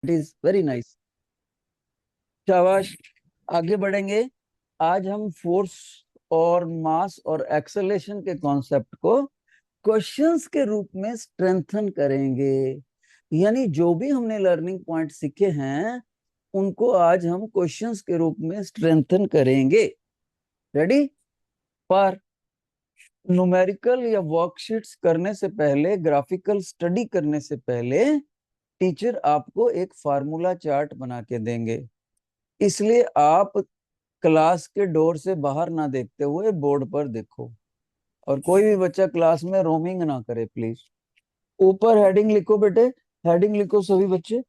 It is very nice. शाबाश। आगे बढ़ेंगे। आज हम फोर्स और मास और एक्सेलरेशन के कॉन्सेप्ट को क्वेश्चंस के रूप में स्ट्रेंथन करेंगे। यानी जो भी हमने लर्निंग पॉइंट सीखे हैं उनको आज हम क्वेश्चंस के रूप में स्ट्रेंथन करेंगे। रेडी? पर न्यूमेरिकल या वर्कशीट्स करने से पहले, ग्राफिकल स्टडी करने से पहले टीचर आपको एक फार्मूला चार्ट बना के देंगे। इसलिए आप क्लास के डोर से बाहर ना देखते हुए बोर्ड पर देखो, और कोई भी बच्चा क्लास में रोमिंग ना करे प्लीज। ऊपर हेडिंग लिखो बेटे, हेडिंग लिखो सभी बच्चे।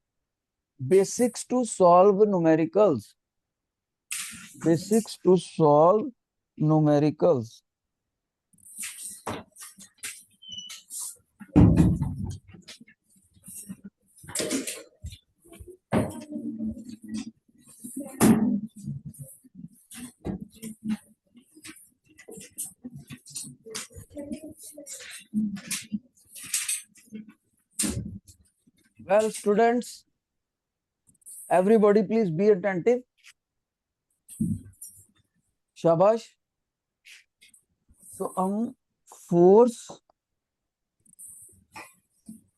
Basics to solve numericals, basics to solve numericals. Well students, everybody please be attentive. शाबाश। तो हम फोर्स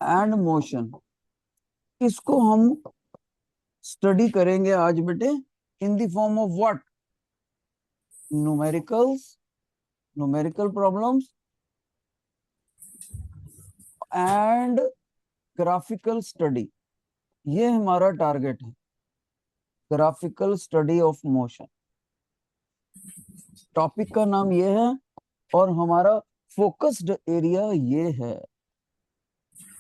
एंड मोशन, इसको हम स्टडी करेंगे आज बेटे in the form of what? Numericals, numerical problems and graphical study. ये हमारा टारगेट है, graphical study of motion. Topic का नाम ये है और हमारा फोकस्ड एरिया ये है।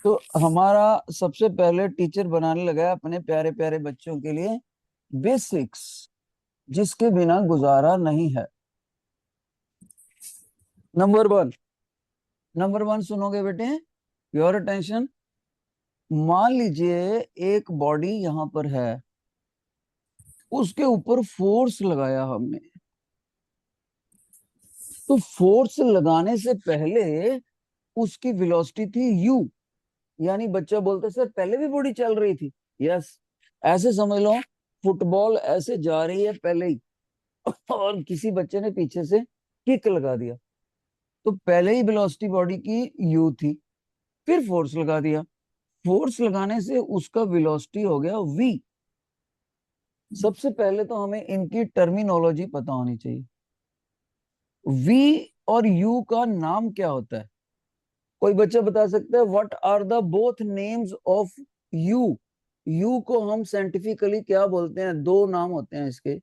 तो हमारा सबसे पहले टीचर बनाने लगा है अपने प्यारे प्यारे बच्चों के लिए बेसिक्स, जिसके बिना गुजारा नहीं है। नंबर वन, नंबर वन सुनोगे बेटे, योर अटेंशन। मान लीजिए एक बॉडी यहां पर है, उसके ऊपर फोर्स लगाया हमने। तो फोर्स लगाने से पहले उसकी वेलोसिटी थी u। यानी बच्चा बोलता सर पहले भी बॉडी चल रही थी। यस, ऐसे समझ लो फुटबॉल ऐसे जा रही है पहले ही और किसी बच्चे ने पीछे से किक लगा दिया, तो पहले ही वेलोसिटी बॉडी की u थी, फिर फोर्स लगा दिया। फोर्स लगाने से उसका वेलोसिटी हो गया v। सबसे पहले तो हमें इनकी टर्मिनोलॉजी पता होनी चाहिए। v और u का नाम क्या होता है? कोई बच्चा बता सकता है what are the both names of u? U को हम साइंटिफिकली क्या बोलते हैं? दो नाम होते हैं इसके।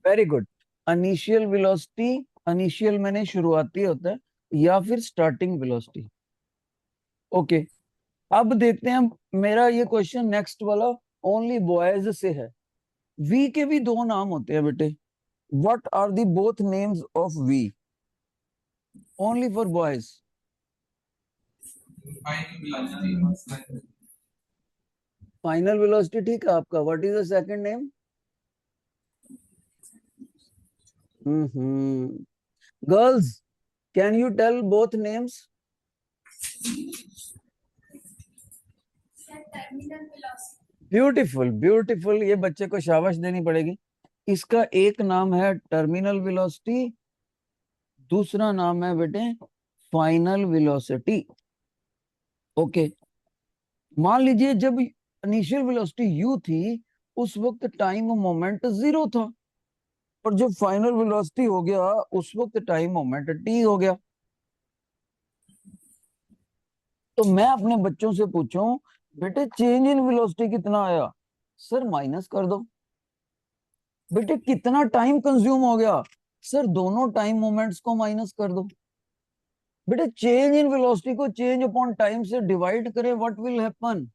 Very good. Initial velocity, initial मैंने शुरुआती होता है, या फिर स्टार्टिंग वेलोसिटी। ओके, अब देखते हैं। मेरा ये क्वेश्चन नेक्स्ट वाला ओनली बॉयज से है। वी के भी दो नाम होते हैं बेटे। What are the both names of v? Only for boys. Final velocity ठीक है आपका। What is the second name? Girls, can you tell both names? Beautiful beautiful, ये बच्चे को शाबाश देनी पड़ेगी। इसका एक नाम है टर्मिनल वेलोसिटी, दूसरा नाम है बेटे फाइनल वेलोसिटी। ओके, मान लीजिए जब इनिशियल वेलोसिटी u थी उस वक्त टाइम मोमेंट 0 था, और जब फाइनल वेलोसिटी हो गया उस वक्त टाइम मोमेंट t हो गया। तो मैं अपने बच्चों से पूछूं बेटे चेंज इन वेलोसिटी कितना आया? सर माइनस कर दो। बेटे कितना टाइम कंज्यूम हो गया? सर दोनों टाइम मोमेंट्स को माइनस कर दो। बेटे चेंज इन वेलोसिटी को चेंज अपॉन टाइम से डिवाइड करें, व्हाट विल हैपन?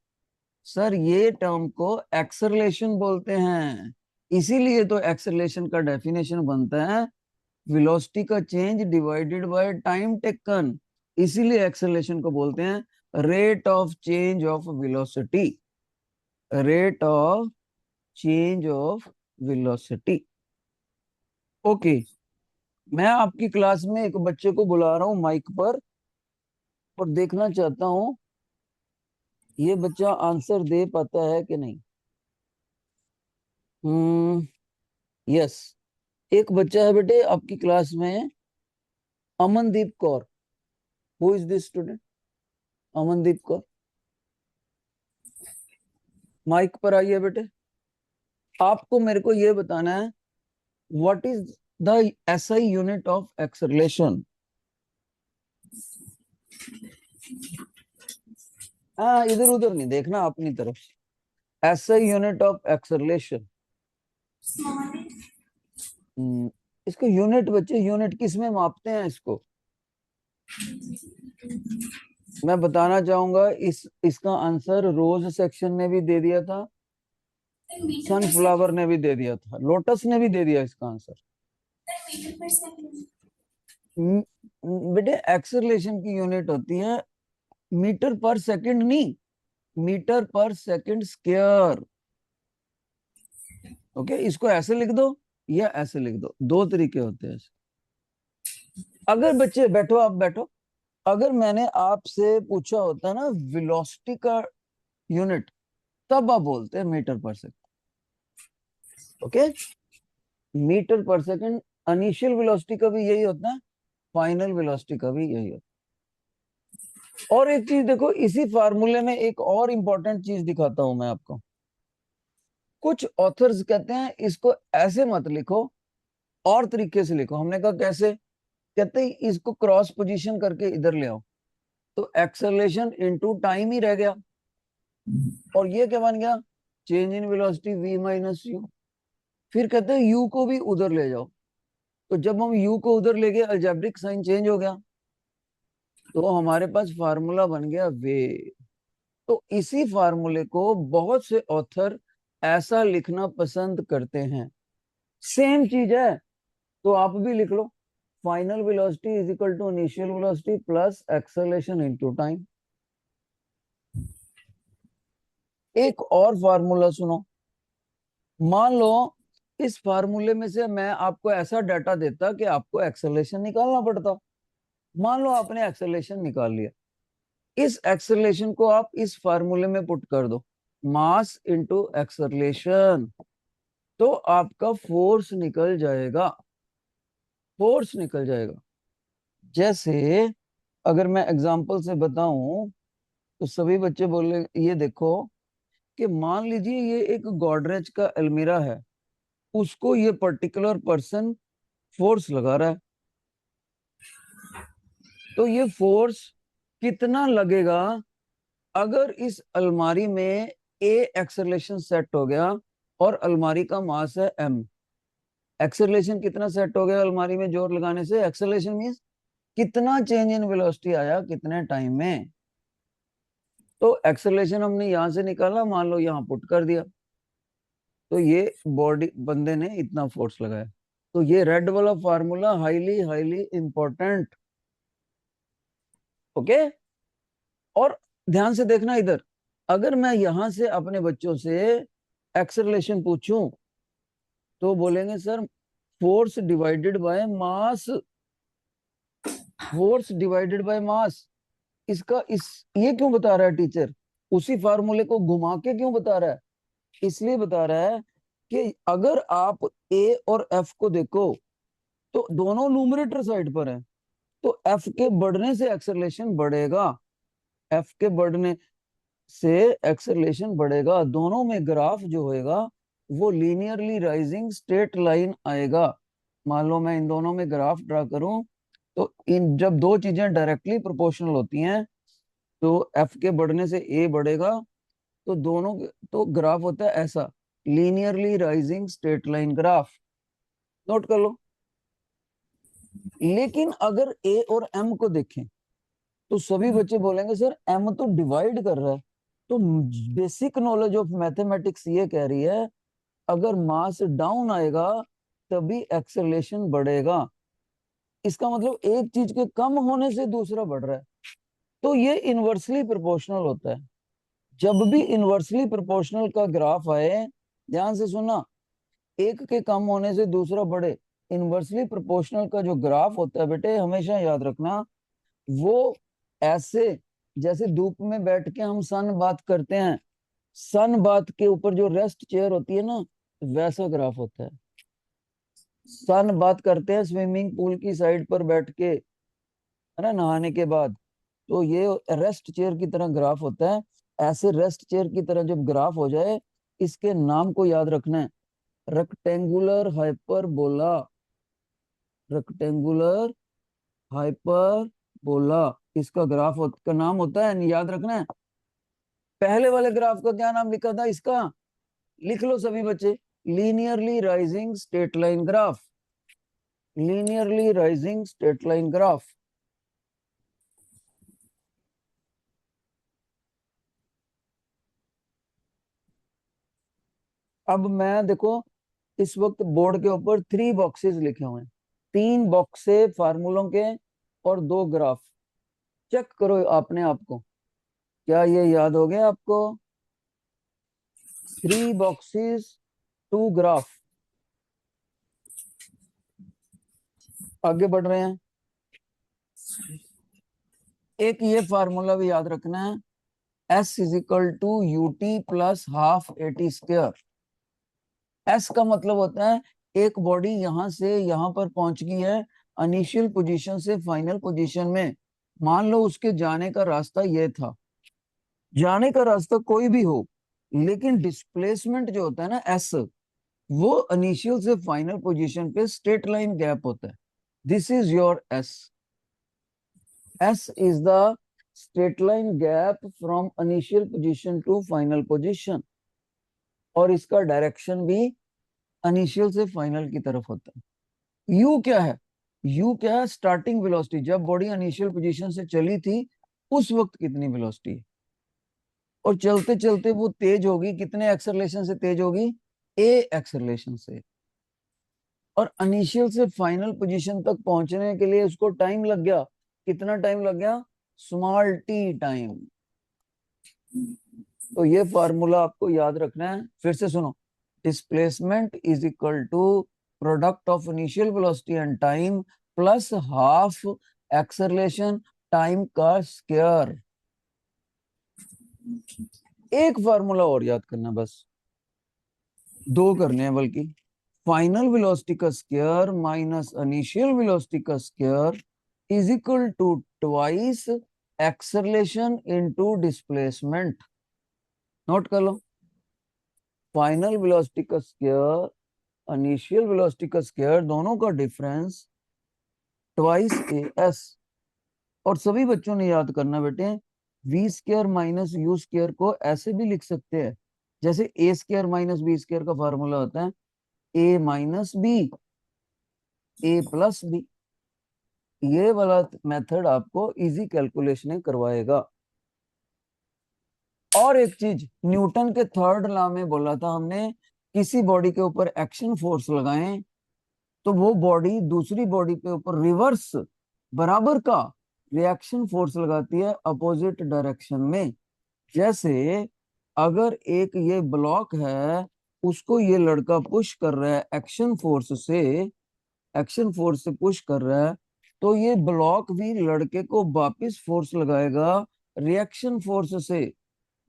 सर ये टर्म को एक्सेलरेशन बोलते हैं। इसीलिए तो एक्सेलरेशन का डेफिनेशन बनता है वेलोसिटी का change divided by time taken. इसीलिए एक्सेलरेशन को बोलते हैं rate of change of velocity, rate of change of velocity. Okay, मैं आपकी क्लास में एक बच्चे को बुला रहा हूं माइक पर और देखना चाहता हूं ये बच्चा आंसर दे पाता है कि नहीं? यस। एक बच्चा है बेटे आपकी क्लास में, Amandeep Kaur. Who is this student? Amandeep Kaur, mike पर आइए बेटे। आपको मेरे को ये बताना है, what is the SI unit of acceleration? हाँ, इधर उधर नहीं देखना, अपनी तरफ से। SI unit of acceleration. इसको यूनिट, बच्चे यूनिट किस में मापते हैं इसको? मैं बताना चाहूंगा, इसका आंसर रोज सेक्शन ने भी दे दिया था, सनफ्लावर ने भी दे दिया था, लोटस ने भी दे दिया इसका आंसर। बेटे एक्सेलरेशन की यूनिट होती है मीटर पर सेकंड, नहीं, metre per second square. Okay, इसको ऐसे लिख दो या ऐसे लिख दो, दो तरीके होते हैं। अगर बच्चे बैठो, आप बैठो, अगर मैंने आपसे पूछा होता ना वेलोसिटी का यूनिट, तब आप बोलते हैं metre per second. Okay, metre per second initial velocity का भी यही होता है, फाइनल वेलोसिटी का भी यही होता है। और एक चीज देखो, इसी फार्मूले में एक और इंपॉर्टेंट चीज दिखाता हूं मैं आपको। कुछ ऑथर्स कहते हैं इसको ऐसे मत लिखो, और तरीके से लिखो। हमने कहा कैसे? कहते हैं इसको क्रॉस पोजीशन करके इधर ले आओ, तो एक्सेलरेशन इनटू टाइम ही रह गया, और ये क्या बन गया? Change in velocity v minus you. फिर कहते हैं u को भी उधर ले जाओ, तो जब हम u को उधर ले गए, अलजेब्रिक साइन चेंज हो गया, तो हमारे पास फार्मूला बन गया वे। तो इसी फार्मूले को बहुत से ऑथर ऐसा लिखना पसंद करते हैं। सेम चीज है, तो आप भी लिख लो, final velocity is equal to initial velocity plus acceleration into time. एक और फार्मूला सुनो। मान लो इस फार्मूले में से मैं आपको ऐसा डाटा देता कि आपको एक्सेलरेशन निकालना पड़ता। मान लो आपने एक्सेलरेशन निकाल लिया, इस एक्सेलरेशन को आप इस फार्मूले में पुट कर दो, मास इनटू एक्सेलरेशन, तो आपका फोर्स निकल जाएगा, फोर्स निकल जाएगा। जैसे अगर मैं एग्जांपल से बताऊं, तो सभी बच्चे बोले, ये देखो कि मान लीजिए ये एक गोदरेज का अलमीरा है, उसको ये पर्टिकुलर पर्सन फोर्स लगा रहा है, तो ये फोर्स कितना लगेगा अगर इस अलमारी में ए एक्सेलरेशन सेट हो गया, और अलमारी का मास है m। एक्सेलरेशन कितना सेट हो गया अलमारी में जोर लगाने से? एक्सेलरेशन मींस कितना चेंज इन वेलोसिटी आया कितने टाइम में। तो एक्सेलरेशन हमने यहां से निकाला, मान लो यहां पुट कर दिया, तो ये बॉडी बंदे ने इतना फोर्स लगाया। तो ये रेड वाला formula highly highly important. Okay, और ध्यान से देखना इधर, अगर मैं यहां से अपने बच्चों से एक्सेलरेशन पूछूं, तो बोलेंगे sir force divided by mass, force divided by mass. इसका इस ये क्यों बता रहा है टीचर? उसी फार्मूले को घुमा के क्यों बता रहा है? इसलिए बता रहा है कि अगर आप ए और एफ को देखो, तो दोनों न्यूमरेटर साइड पर है, तो एफ के बढ़ने से एक्सेलरेशन बढ़ेगा, एफ के बढ़ने से एक्सेलरेशन बढ़ेगा, दोनों में ग्राफ जो होएगा वो लीनियरली राइजिंग स्ट्रेट लाइन आएगा। मान लो मैं इन दोनों में ग्राफ ड्रा करूं, तो इन जब दो चीजें डायरेक्टली प्रोपोर्शनल होती हैं, तो एफ के बढ़ने से ए बढ़ेगा, तो दोनों तो ग्राफ होता है ऐसा, linearly rising straight line graph. Note कर लो। लेकिन अगर ए और एम को देखें, तो सभी बच्चे बोलेंगे सर एम तो डिवाइड कर रहा है। तो बेसिक नॉलेज ऑफ मैथमेटिक्स ये कह रही है, अगर मास डाउन आएगा तभी एक्सेलरेशन बढ़ेगा। इसका मतलब एक चीज के कम होने से दूसरा बढ़ रहा है, तो ये इनवर्सली प्रोपोर्शनल होता है। जब भी इनवर्सली प्रोपोर्शनल का ग्राफ आए, ध्यान से सुनना, एक के कम होने से दूसरा बढ़े, इनवर्सली प्रोपोर्शनल का जो ग्राफ होता है बेटे, हमेशा याद रखना, वो ऐसे जैसे धूप में बैठ के हम सन बात करते हैं, सन बात के ऊपर जो रेस्ट चेयर होती है ना, वैसा ग्राफ होता है। सन बात करते हैं स्विमिंग पूल की साइड पर बैठ के, है ना, नहाने के बाद, तो ये रेस्ट चेयर की तरह ग्राफ होता है। ऐसे रेस्ट चेयर की तरह जब ग्राफ हो जाए, इसके नाम को याद रखना है, रेक्टेंगुलर हाइपरबोला। रेक्टेंगुलर हाइपरबोला इसका ग्राफ का नाम होता है, याद रखना है। पहले वाले ग्राफ का क्या नाम लिखा था इसका, लिख लो सभी बच्चे, linearly rising straight line graph. Linearly rising straight line graph. अब मैं देखो, इस वक्त बोर्ड के ऊपर 3 बॉक्सेस लिखे हुए हैं, 3 बॉक्स है फार्मूलों के और 2 ग्राफ। चेक करो आपने आपको, क्या ये याद हो गया आपको? 3 बॉक्सेस, 2 ग्राफ। आगे बढ़ रहे हैं। एक ये फार्मूला भी याद रखना है, S is equal to ut plus half at square. S का मतलब होता है एक बॉडी यहां से यहां पर पहुंच गई है, इनिशियल पोजीशन से फाइनल पोजीशन में। मान लो उसके जाने का रास्ता ये था, जाने का रास्ता कोई भी हो, लेकिन डिस्प्लेसमेंट जो होता है ना एस, वो इनिशियल से फाइनल पोजीशन पे स्ट्रेट लाइन गैप होता है। This is your s. S is the straight line gap from initial position to final position, और इसका डायरेक्शन भी इनिशियल से फाइनल की तरफ होता है। यू क्या है? यू क्या है? स्टार्टिंग वेलोसिटी, जब बॉडी इनिशियल पोजीशन से चली थी उस वक्त कितनी वेलोसिटी है, और चलते चलते वो तेज होगी, कितने एक्सेलरेशन से तेज होगी? ए एक्सेलरेशन से। और इनिशियल से फाइनल पोजीशन तक पहुंचने के लिए उसको टाइम लग गया, कितना टाइम लग गया? Small T time. तो ये फार्मूला आपको याद रखना है, फिर से सुनो, displacement is equal to product of initial velocity and time plus half acceleration time का स्क्वायर। एक फार्मूला और याद करना, बस 2 करने हैं बल्कि। फाइनल वेलोसिटी का स्क्वायर माइनस इनिशियल वेलोसिटी का square is equal to twice acceleration into displacement. Note कर लो, फाइनल वेलोसिटी का स्क्वायर इनिशियल वेलोसिटी का स्क्वायर, दोनों का डिफरेंस ट्वाइस ए एस। और सभी बच्चों ने याद करना बेटे, v square minus u square को ऐसे भी लिख सकते हैं, जैसे a square minus b square का फार्मूला होता है a minus b, a plus b. ये वाला मेथड आपको इजी कैलकुलेशन करवाएगा। और एक चीज, न्यूटन के थर्ड लॉ में बोला था हमने, किसी बॉडी के ऊपर एक्शन फोर्स लगाएं तो वो बॉडी दूसरी बॉडी के ऊपर रिवर्स बराबर का रिएक्शन फोर्स लगाती है अपोजिट डायरेक्शन में। जैसे अगर एक ये ब्लॉक है, उसको ये लड़का पुश कर रहा है एक्शन फोर्स से, एक्शन फोर्स से पुश कर रहा है, तो ये ब्लॉक भी लड़के को वापस फोर्स लगाएगा रिएक्शन फोर्स से।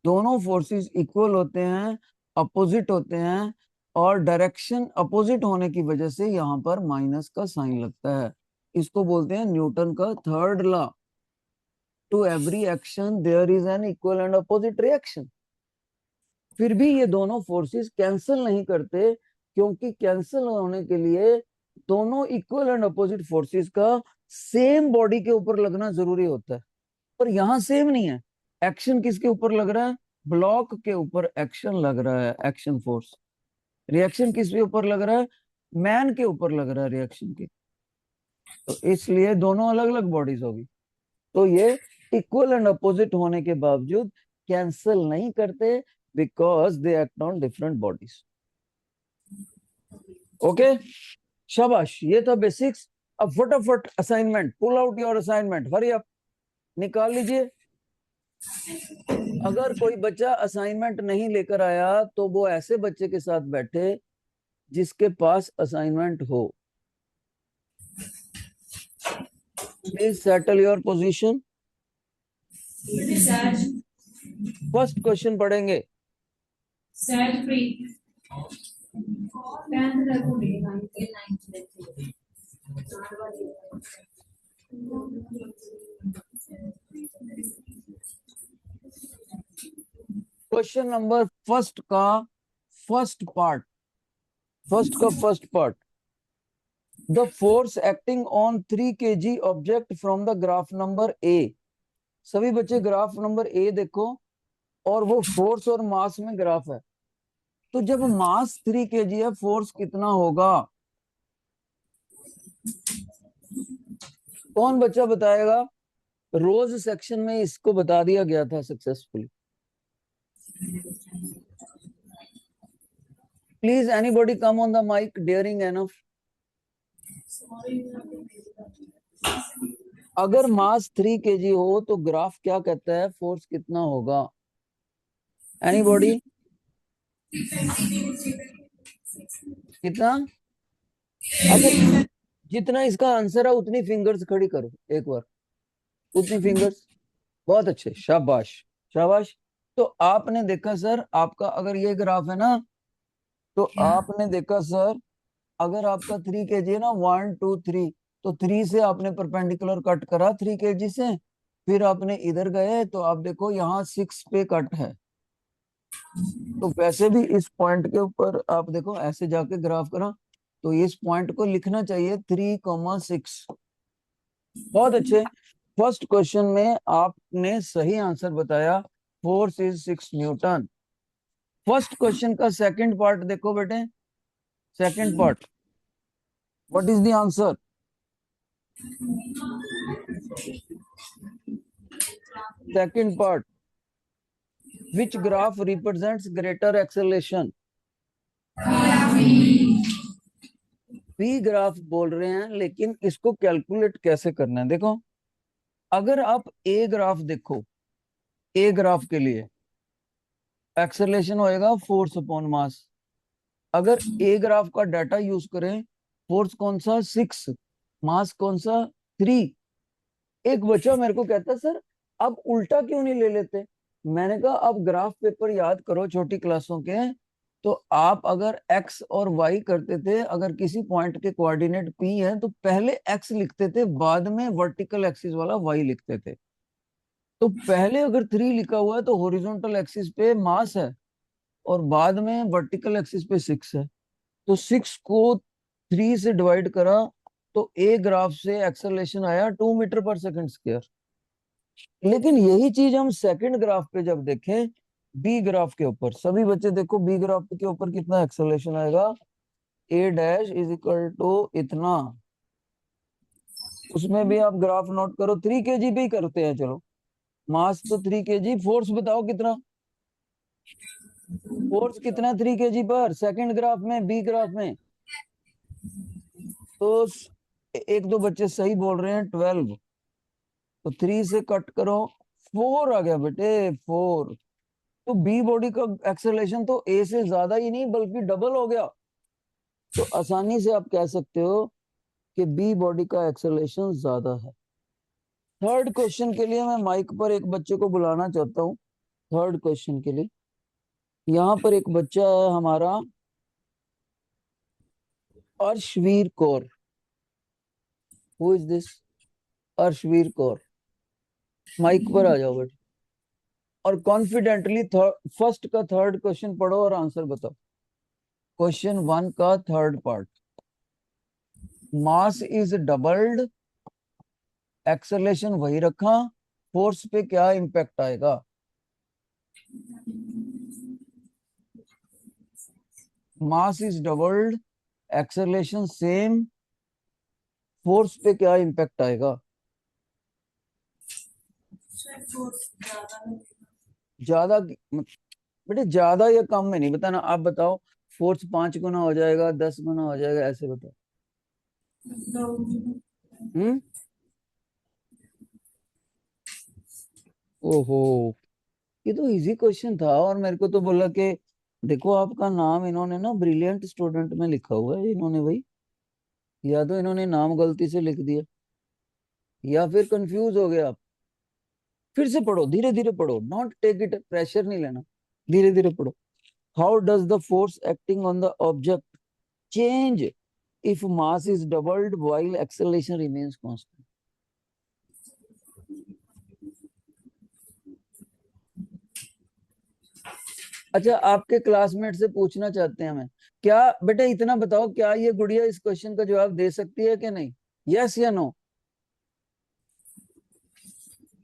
दोनों फोर्सेस इक्वल होते हैं, अपोजिट होते हैं, और डायरेक्शन अपोजिट होने की वजह से यहाँ पर माइनस का साइन लगता है। इसको बोलते हैं न्यूटन का third law. To every action there is an equal and opposite reaction. फिर भी ये दोनों फोर्सेस कैंसिल नहीं करते, क्योंकि कैंसिल होने के लिए दोनों इक्वल एंड अपोजिट फोर्सेस का सेम बॉडी के ऊपर लगना जरूरी होता है। पर यहाँ सेम नहीं है। एक्शन किसके ऊपर लग रहा है? ब्लॉक के ऊपर एक्शन लग रहा है, एक्शन फोर्स। रिएक्शन किसके ऊपर लग रहा है? मैन के ऊपर लग रहा है रिएक्शन के। तो इसलिए दोनों अलग अलग बॉडीज होगी, तो ये इक्वल एंड अपोजिट होने के बावजूद कैंसिल नहीं करते, because they act on different bodies. Okay, शाबाश, ये था बेसिक्स। अब फटाफट assignment, pull out your assignment, hurry up, निकाल लीजिए। अगर कोई बच्चा असाइनमेंट नहीं लेकर आया तो वो ऐसे बच्चे के साथ बैठे जिसके पास असाइनमेंट हो। Please settle your position. First question पढ़ेंगे। क्वेश्चन नंबर फर्स्ट का first part, first part, the force acting on 3 kg object from the graph number A. सभी बच्चे ग्राफ नंबर ए देखो, और वो फोर्स और मास में ग्राफ है। तो जब मास 3 kg है, फोर्स कितना होगा? कौन बच्चा बताएगा? रोज सेक्शन में इसको बता दिया गया था successfully. Please anybody come on the mike, daring enough. अगर मास 3 kg हो तो ग्राफ क्या कहता है, फोर्स कितना होगा? एनीबॉडी? कितना? अच्छा, जितना इसका आंसर है उतनी फिंगर्स खड़ी करो एक बार, उतनी फिंगर्स। बहुत अच्छे, शाबाश शाबाश। तो आपने देखा सर, आपका अगर ये ग्राफ है ना, तो आपने देखा सर, अगर आपका 3 kg है ना, 1 2 3, तो 3 से आपने परपेंडिकुलर कट करा 3 kg से, फिर आपने इधर गए तो आप देखो यहाँ 6 पे कट है। तो वैसे भी इस पॉइंट के ऊपर आप देखो, ऐसे जाके ग्राफ करा, तो इस पॉइंट को लिखना चाहिए 3,6। बहुत अच्छे। फर्स्ट क्वेश्चन में आपने सही आंसर बताया, force is 6 Newton. First question का सेकंड पार्ट देखो बेटे, second part, what is the answer? Second part, which graph represents greater acceleration? P graph बोल रहे हैं, लेकिन इसको कैलकुलेट कैसे करना है देखो। अगर आप ए ग्राफ देखो, ए ग्राफ के लिए एक्सेलरेशन होएगा फोर्स अपॉन मास। अगर ए ग्राफ का डाटा यूज करें, फोर्स कौन सा? 6, मास कौन सा? 3। एक बच्चा मेरे को कहता सर, आप उल्टा क्यों नहीं ले लेते? मैंने कहा आप ग्राफ पेपर याद करो छोटी क्लासों के। तो आप अगर एक्स और वाई करते थे, अगर किसी पॉइंट के कोऑर्डिनेट पी है तो पहले एक्स लिखते थे, बाद में वर्टिकल एक्सिस वाला वाई लिखते थे। तो पहले अगर 3 लिखा हुआ है तो हॉरिजॉन्टल एक्सिस पे मास है, और बाद में वर्टिकल एक्सिस पे 6 है। तो 6 को 3 से डिवाइड करा, तो ए ग्राफ से एक्सेलरेशन आया 2 मीटर पर सेकंड स्क्वायर। लेकिन यही चीज हम सेकंड ग्राफ पे जब देखें, बी ग्राफ के ऊपर, सभी बच्चे देखो बी ग्राफ के ऊपर कितना एक्सेलरेशन आएगा, ए डैश इज इक्वल टू इतना। उसमें भी आप ग्राफ नोट करो, 3 kg पे ही करते हैं, चलो। मास तो 3 kg, फोर्स बताओ कितना? फोर्स कितना 3 kg पर सेकंड ग्राफ में, बी ग्राफ में? तो एक दो बच्चे सही बोल रहे हैं, 12। तो 3 से कट करो, 4 आ गया बेटे, 4। तो बी बॉडी का एक्सेलरेशन तो ए से ज्यादा ही नहीं बल्कि डबल हो गया। तो आसानी से आप कह सकते हो कि बी बॉडी का एक्सेलरेशन ज्यादा है। थर्ड क्वेश्चन के लिए मैं माइक पर एक बच्चे को बुलाना चाहता हूँ। थर्ड क्वेश्चन के लिए यहाँ पर एक बच्चा है हमारा, Arshveer Kaur. Who is this? Arshveer Kaur, mike पर आ जाओ बेटा, और कॉन्फिडेंटली फर्स्ट का थर्ड क्वेश्चन पढ़ो और आंसर बताओ। क्वेश्चन 1 का third part, mass is doubled, acceleration वही रखा, फोर्स पे क्या इम्पैक्ट आएगा? Mass is doubled, acceleration same, force पे क्या इम्पैक्ट आएगा? ज्यादा बेटे, ज्यादा या कम में नहीं बताना, आप बताओ। फोर्स 5 गुना हो जाएगा, 10 गुना हो जाएगा, ऐसे बताओ। हम्म। ओहो, ये तो इजी क्वेश्चन था, और मेरे को तो बोला कि देखो आपका नाम इन्होंने ना ब्रिलियंट स्टूडेंट में लिखा हुआ है इन्होंने भाई, या तो इन्होंने नाम गलती से लिख दिया, या फिर कंफ्यूज हो गए आप। फिर से पढ़ो, धीरे धीरे पढ़ो, नॉट टेक इट, प्रेशर नहीं लेना, धीरे धीरे पढ़ो। How does the force acting on the object change if mass is doubled while acceleration remains constant? अच्छा, आपके क्लासमेट से पूछना चाहते हैं हमें, क्या बेटा इतना बताओ, क्या ये गुड़िया इस क्वेश्चन का जवाब दे सकती है कि नहीं? यस या नो,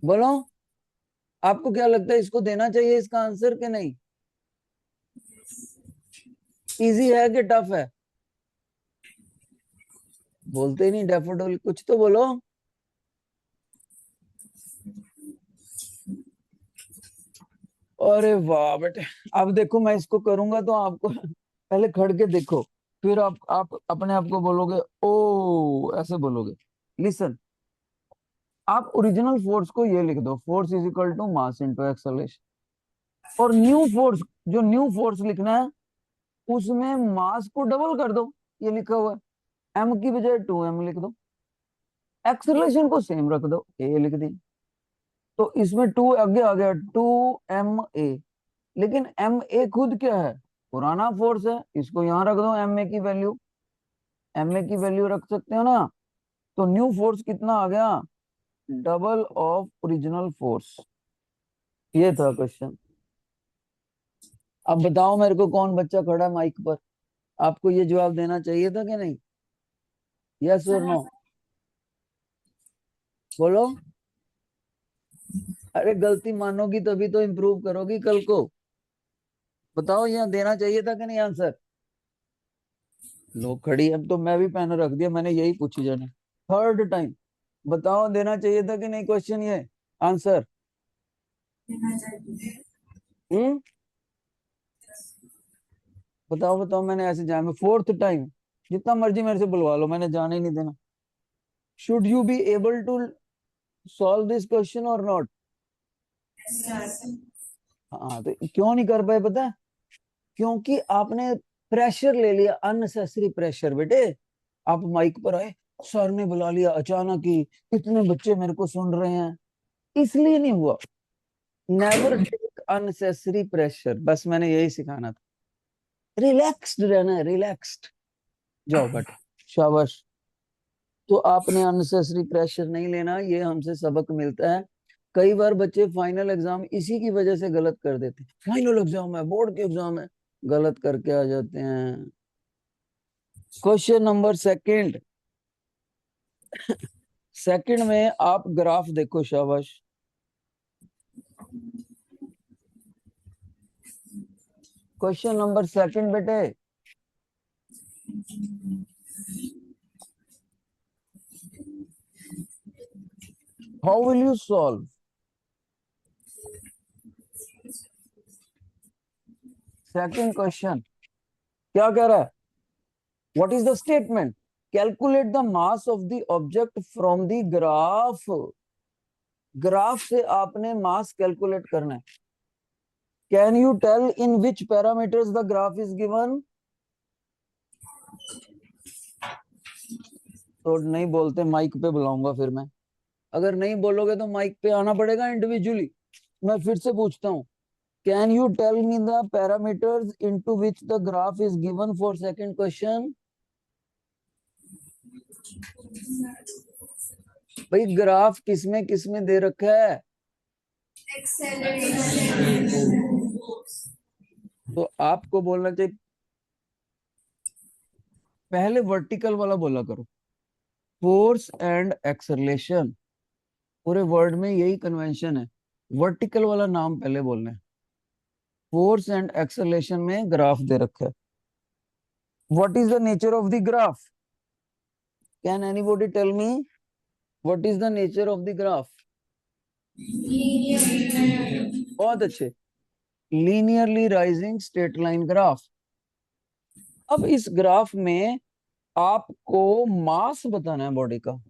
बोलो। आपको क्या लगता है, इसको देना चाहिए इसका आंसर कि नहीं? इजी है कि टफ है? बोलते ही नहीं डैफोडिल, कुछ तो बोलो। अरे वाह बेटे, अब देखो मैं इसको करूंगा तो आपको पहले खड़ के देखो, फिर आप अपने आप को बोलोगे, ओ ऐसे बोलोगे। लिसन, आप ओरिजिनल फोर्स को ये लिख दो, force is equal to mass into acceleration. और न्यू फोर्स, जो न्यू फोर्स लिखना है उसमें मास को डबल कर दो, ये लिखा हुआ है, एम की बजाय 2m लिख दो। एक्सेलरेशन को सेम रख दो, ए लिख दी। तो इसमें 2 आगे आ गया, 2ma। लेकिन एम ए खुद क्या है? पुराना फोर्स है, इसको यहां रख दो, एम ए की वैल्यू, एम ए की वैल्यू रख सकते हो ना। तो न्यू फोर्स कितना आ गया? Double of original force. ये था क्वेश्चन। अब बताओ मेरे को, कौन बच्चा खड़ा माइक पर, आपको ये जवाब देना चाहिए था कि नहीं? यस और नो, बोलो। अरे गलती मानोगी तभी तो इम्प्रूव करोगी कल को। बताओ, यहाँ देना चाहिए था कि नहीं आंसर? लोग खड़ी, अब तो मैं भी पेन रख दिया, मैंने यही पूछी जाने, थर्ड टाइम। बताओ, देना चाहिए था कि नहीं क्वेश्चन, ये आंसर? हम्म, बताओ बताओ, मैंने ऐसे जाने, फोर्थ टाइम, जितना मर्जी मेरे से बुलवा लो, मैंने जाने ही नहीं देना। Should you be able to solve this question और नॉट? हाँ, तो क्यों नहीं कर पाए पता है? क्योंकि आपने प्रेशर ले लिया, अननेसेसरी प्रेशर बेटे। आप माइक पर आए, सर ने बुला लिया अचानक ही, इतने बच्चे मेरे को सुन रहे हैं, इसलिए नहीं हुआ। नेवर टेक अननेसेसरी प्रेशर, बस मैंने यही सिखाना था। रिलैक्स्ड रहना है, रिलैक्स्ड। जाओ बेटा, शाबाश। तो आपने अननेसेसरी प्रेशर नहीं लेना, ये हमसे सबक मिलता है। कई बार बच्चे फाइनल एग्जाम इसी की वजह से गलत कर देते हैं, फाइनल एग्जाम है, बोर्ड के एग्जाम है, गलत करके आ जाते हैं। क्वेश्चन नंबर सेकंड, सेकंड में आप ग्राफ देखो, शाबाश। क्वेश्चन नंबर सेकंड बेटे, how will you solve? Second question क्या कह रहा है? What is the statement? Calculate the mass of the object from the graph. Graph से आपने मास कैलकुलेट करना है। Can you tell in which parameters the graph is given? तो नहीं बोलते, माइक पे बुलाऊंगा फिर मैं। अगर नहीं बोलोगे तो माइक पे आना पड़ेगा इंडिविजुअली। मैं फिर से पूछता हूँ, can you tell me the parameters into which the graph is given for second question? भाई ग्राफ किसमें दे रखा है? तो आपको बोलना चाहिए, पहले वर्टिकल वाला बोला करो, फोर्स एंड एक्सेलरेशन। पूरे वर्ड में यही कन्वेंशन है, वर्टिकल वाला नाम पहले बोलना है। फोर्स एंड एक्सेलरेशन में ग्राफ दे रखा है। What is the nature of the graph? Can anybody tell me what is the nature of the graph? बहुत अच्छे, linearly rising straight line graph. अब इस ग्राफ में आपको मास बताना है बॉडी का।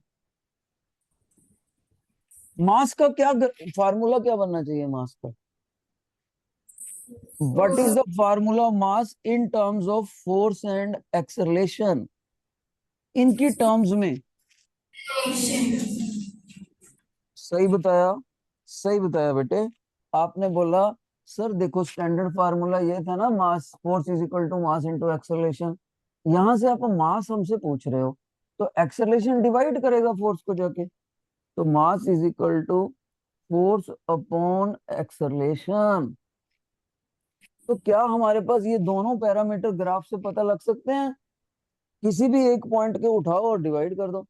मास का क्या फार्मूला क्या बनना चाहिए मास का? What is the formula of mass in terms of force and acceleration, इनकी टर्म्स में? सही बताया, सही बताया बेटे। आपने बोला सर देखो स्टैंडर्ड फार्मूला ये था ना, mass force is equal to mass into acceleration. यहां से आप मास हमसे पूछ रहे हो, तो एक्सेलरेशन डिवाइड करेगा फोर्स को जाके। तो mass is equal to force upon acceleration. तो क्या हमारे पास ये दोनों पैरामीटर ग्राफ से पता लग सकते हैं? किसी भी एक पॉइंट के उठाओ और डिवाइड कर दो।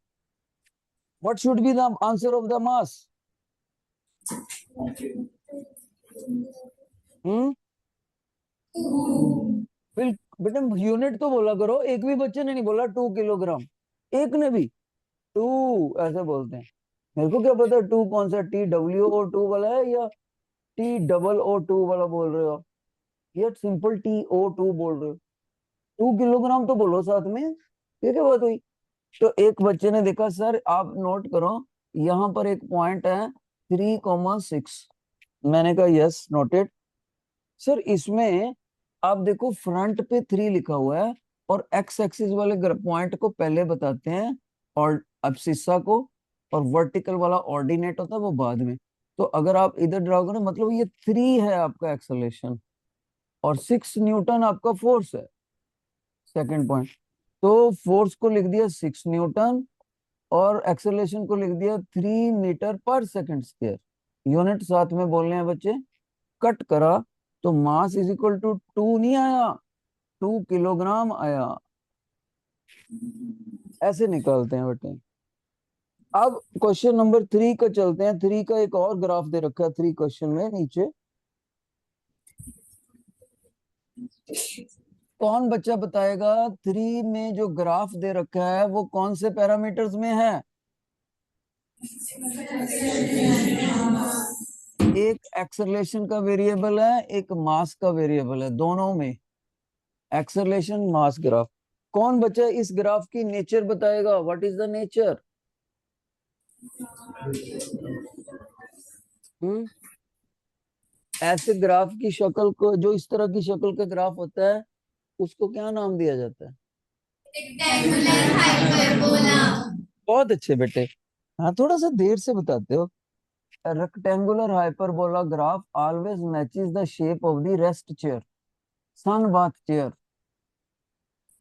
What should be the answer of the mass? Hmm फिर बेटा यूनिट तो बोला करो। एक भी बच्चे ने नहीं बोला 2 किलोग्राम, एक ने भी। टू ऐसे बोलते हैं। मेरे को क्या पता टू कौन सा, TWO2 वाला है या TOO2 वाला बोल रहे हो, या सिंपल TO2 बोल रहे हो। 2 किलोग्राम तो बोलो साथ में, ये क्या बात हुई? तो एक बच्चे ने देखा सर, आप नोट करो, यहाँ पर एक पॉइंट है 3,6। मैंने कहा यस नोटेड। सर इसमें आप देखो फ्रंट पे 3 लिखा हुआ है, और एक्स एक्सिस वाले पॉइंट को पहले बताते हैं और अब्सिस्सा को, और वर्टिकल वाला ऑर्डिनेट होता है वो बाद में। तो अगर आप इधर ड्रा करो, मतलब ये 3 है आपका एक्सेलेरेशन, और 6 न्यूटन आपका फोर्स है। सेकंड पॉइंट, तो फोर्स को लिख दिया 6 न्यूटन, और एक्सेलरेशन को लिख दिया 3 metre per second square. Unit साथ में बोलने हैं बच्चे। कट करा तो मास इज इक्वल टू 2 नहीं आया, 2 किलोग्राम आया। ऐसे निकालते हैं बेटे। अब क्वेश्चन नंबर 3 का चलते हैं। 3 का एक और ग्राफ दे रखा है 3 क्वेश्चन में नीचे। कौन बच्चा बताएगा 3 में जो ग्राफ दे रखा है वो कौन से पैरामीटर्स में है? एक एक्सेलरेशन का वेरिएबल है, एक मास का वेरिएबल है, दोनों में एक्सेलरेशन मास ग्राफ। कौन बच्चा इस ग्राफ की नेचर बताएगा? What is the nature? Hmm ऐसे ग्राफ की शक्ल को, जो इस तरह की शक्ल का ग्राफ होता है, उसको क्या नाम दिया जाता है? Rectangular hyperbola. बहुत अच्छे बेटे। हाँ, थोड़ा सा देर से बताते हो। Rectangular hyperbola graph always matches the shape of the rest chair, sun bath chair.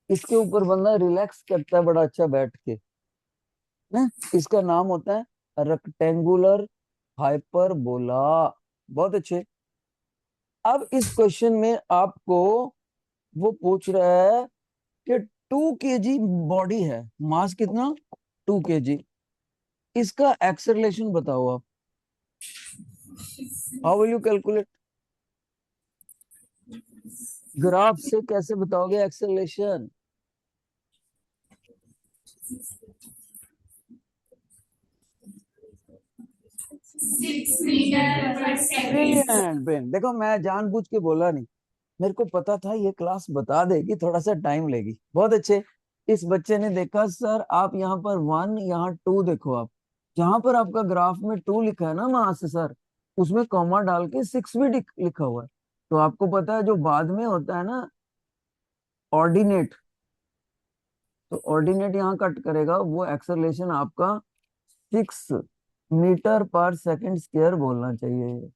इसके ऊपर बंदा रिलैक्स करता है बड़ा अच्छा बैठ के ना। इसका नाम होता है रेक्टेंगुलर हाइपरबोला। बहुत अच्छे। अब इस क्वेश्चन में आपको वो पूछ रहा है कि 2 kg बॉडी है, मास कितना? 2 kg। इसका एक्सेलरेशन बताओ आप। How will you calculate? Graph से कैसे बताओगे acceleration? 6 metre per second. Brilliant brain. देखो मैं जानबूझ के बोला नहीं, मेरे को पता था ये क्लास बता देगी, थोड़ा सा टाइम लेगी। बहुत अच्छे। इस बच्चे ने देखा सर, आप यहाँ पर 1, यहाँ 2 देखो आप। जहां पर आपका ग्राफ में 2 लिखा है ना वहां से सर, उसमें कॉमा डाल के 6 भी लिखा हुआ है। तो आपको पता है जो बाद में होता है ना, ऑर्डिनेट, तो ऑर्डिनेट यहाँ कट करेगा, वो एक्सेलरेशन आपका 6 मीटर पर सेकंड स्क्वायर बोलना चाहिए।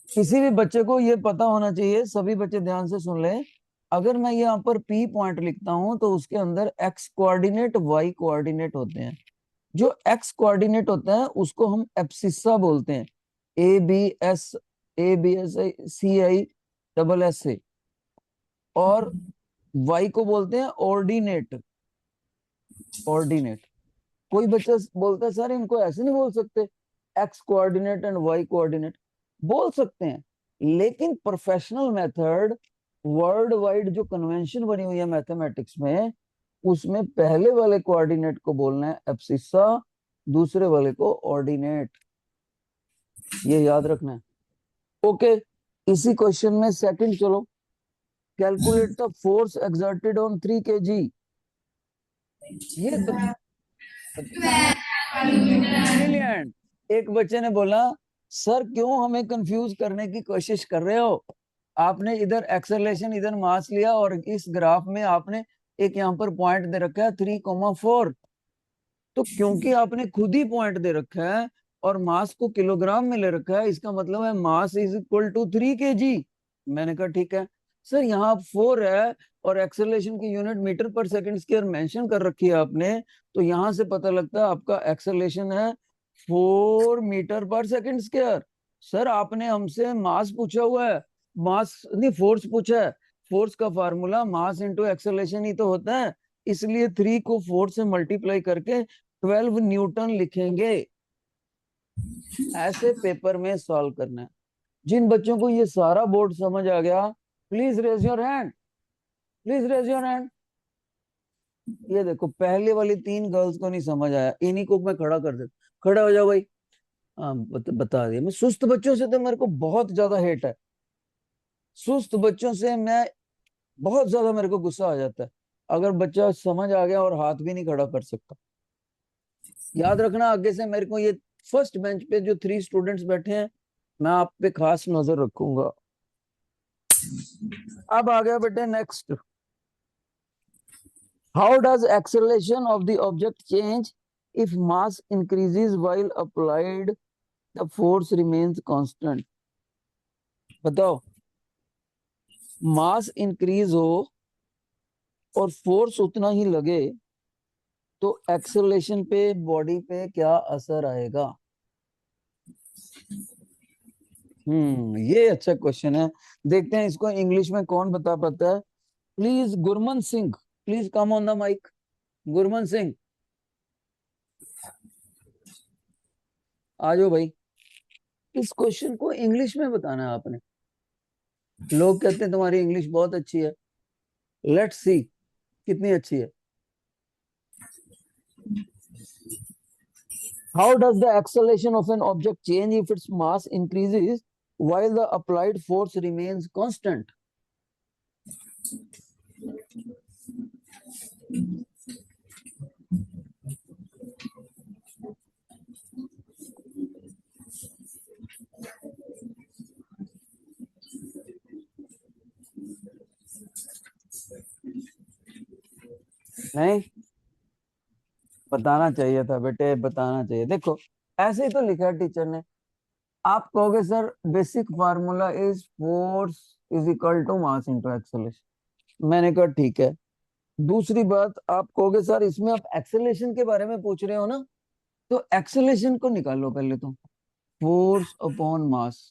किसी भी बच्चे को ये पता होना चाहिए, सभी बच्चे ध्यान से सुन ले। अगर मैं यहाँ पर P पॉइंट लिखता हूँ तो उसके अंदर एक्स कोऑर्डिनेट वाई कोऑर्डिनेट होते हैं। जो एक्स कोऑर्डिनेट होता है उसको हम एब्सिस्सा बोलते हैं, ABS, CI, और वाई को बोलते हैं ऑर्डिनेट। ऑर्डिनेट। कोई बच्चा बोलता है सर इनको ऐसे नहीं बोल सकते, x coordinate and y coordinate. बोल सकते हैं, लेकिन प्रोफेशनल मेथड, वर्ल्ड वाइड जो कन्वेंशन बनी हुई है मैथमेटिक्स में, उसमें पहले वाले कोऑर्डिनेट को बोलना है एब्सिस्सा, दूसरे वाले को ऑर्डिनेट। ये याद रखना है। ओके। इसी क्वेश्चन में सेकंड चलो। Calculate the force exerted on 3 kg। ये तो ब्रिलियंट। एक बच्चे ने बोला सर क्यों हमें कंफ्यूज करने की कोशिश कर रहे हो? आपने इधर एक्सेलरेशन इधर मास लिया, और इस ग्राफ में आपने एक यहाँ पर पॉइंट दे रखा है 3,4। तो क्योंकि आपने खुद ही पॉइंट दे रखा है, और मास को किलोग्राम में ले रखा है, इसका मतलब है mass is equal to 3 kg। मैंने कहा ठीक है सर, यहाँ 4 है और एक्सेलरेशन की unit metre per second square mention कर रखी है आपने, तो यहाँ से पता लगता है आपका एक्सेलरेशन है 4 metre per second square. Sir आपने हमसे मास पूछा हुआ है, मास नहीं फोर्स पूछा है। फोर्स का फार्मूला मास इंटू एक्सेलरेशन ही तो होता है, इसलिए 3 को 4 से मल्टीप्लाई करके 12 न्यूटन लिखेंगे। ऐसे पेपर में सॉल्व करना है। जिन बच्चों को ये सारा बोर्ड समझ आ गया, please raise your hand, please raise your hand. ये देखो पहले वाली 3 गर्ल्स को नहीं समझ आया, इन्हीं को मैं खड़ा कर देता। खड़ा हो जाओ भाई। हाँ बता दिया। मैं सुस्त बच्चों से तो मेरे को बहुत ज्यादा हेट है, सुस्त बच्चों से मैं बहुत ज्यादा, मेरे को गुस्सा आ जाता है अगर बच्चा समझ आ गया और हाथ भी नहीं खड़ा कर सकता। याद रखना आगे से मेरे को ये फर्स्ट बेंच पे जो 3 स्टूडेंट्स बैठे हैं, मैं आप पे खास नजर रखूंगा। अब आ गया बेटे next. How does acceleration of the object change if mass increases while applied the force remains constant. बताओ, मास इंक्रीज हो और फोर्स उतना ही लगे तो एक्सेलरेशन पे बॉडी पे क्या असर आएगा? ये अच्छा क्वेश्चन है। देखते हैं इसको इंग्लिश में कौन बता पाता है। Please Gurman Singh, please come on the mic. Gurman Singh आ जाओ भाई। इस क्वेश्चन को इंग्लिश में बताना है आपने। लोग कहते हैं तुम्हारी इंग्लिश बहुत अच्छी है, लेट्स सी कितनी अच्छी है। How does the acceleration of an object change if its mass increases while the applied force remains constant? नहीं बताना चाहिए था बेटे, बताना चाहिए। देखो ऐसे ही तो लिखा है टीचर ने। आप कहोगे sir basic formula is force is equal to mass into acceleration. मैंने कहा ठीक है। दूसरी बात आप कहोगे सर इसमें आप एक्सेलरेशन के बारे में पूछ रहे हो ना, तो एक्सेलरेशन को निकालो पहले तो, फोर्स अपॉन मास।